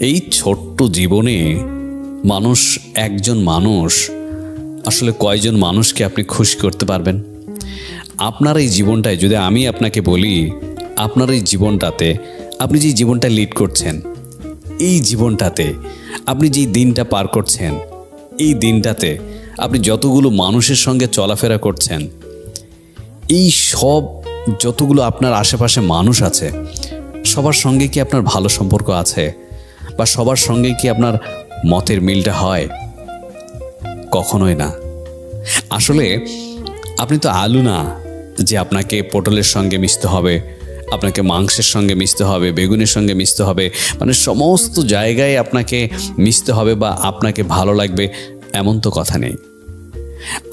এই ছোট্ট জীবনে একজন মানুষ আসলে কয়জন মানুষকে আপনি খুশি করতে পারবেন? আপনার এই জীবনটায় যদি আমি আপনাকে বলি, আপনার এই জীবনটাতে আপনি যে জীবনটা লিড করছেন, এই জীবনটাতে আপনি যেই দিনটা পার করছেন, এই দিনটাতে আপনি যতগুলো মানুষের সঙ্গে চলাফেরা করছেন, এই সব যতগুলো আপনার আশেপাশে মানুষ আছে, সবার সঙ্গে কি আপনার ভালো সম্পর্ক আছে? বা সবার সঙ্গে কি আপনার মতের মিলটা হয়? কখনোই না। আসলে আপনি তো আলু না যে আপনাকে পটলের সঙ্গে মিশতে হবে, আপনাকে মাংসের সঙ্গে মিশতে হবে, বেগুনের সঙ্গে মিশতে হবে, মানে সমস্ত জায়গায় আপনাকে মিশতে হবে বা আপনাকে ভালো লাগবে, এমন তো কথা নেই।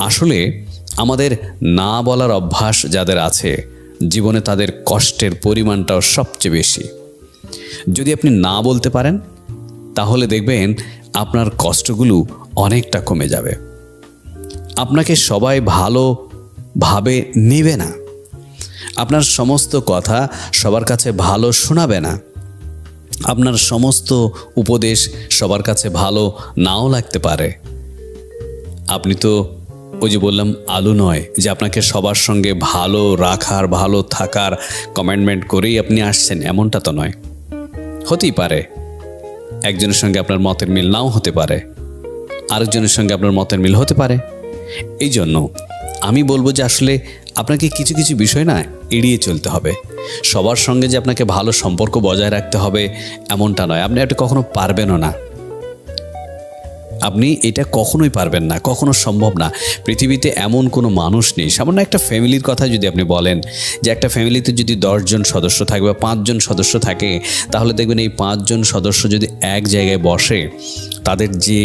আসলে আমাদের না বলার অভ্যাস যাদের আছে, জীবনে তাদের কষ্টের পরিমাণটাও সবচেয়ে বেশি। যদি আপনি না বলতে পারেন, তাহলে দেখবেন আপনার কষ্টগুলো অনেকটা কমে যাবে। আপনাকে সবাই ভালোভাবে নেবে না, আপনার সমস্ত কথা সবার কাছে ভালো শোনাবে না, আপনার সমস্ত উপদেশ সবার কাছে ভালো নাও লাগতে পারে। আপনি তো ওই যে বললাম আলু নয় যে আপনাকে সবার সঙ্গে ভালো রাখার, ভালো থাকার কমিটমেন্ট করেই আপনি আসছেন, এমনটা তো নয়। হতেই পারে একজনের সঙ্গে আপনার মতের মিল নাও হতে পারে, আরেকজনের সঙ্গে আপনার মতের মিল হতে পারে। এই জন্য আমি বলবো যে আসলে আপনাকে কিছু কিছু বিষয় না এড়িয়ে চলতে হবে। সবার সঙ্গে যে আপনাকে ভালো সম্পর্ক বজায় রাখতে হবে এমনটা নয়, আপনি এটা কখনো পারবেনও না। আপনি এটা কখনোই পারবেন না, কখনো সম্ভব না। পৃথিবীতে এমন কোনো মানুষ নেই। সামান্য একটা ফ্যামিলির কথা যদি আপনি বলেন যে একটা ফ্যামিলিতে যদি 10 জন সদস্য থাকে বা 5 জন সদস্য থাকে, তাহলে দেখবেন এই 5 জন সদস্য যদি এক জায়গায় বসে, তাদের যে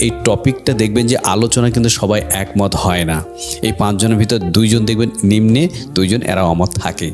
এই টপিকটা দেখবেন যে আলোচনা কিন্তু সবাই একমত হয় না। এই 5 জনের ভিতর 2 জন দেখবেন নিম্নে, 2 জন এরা অমত থাকে।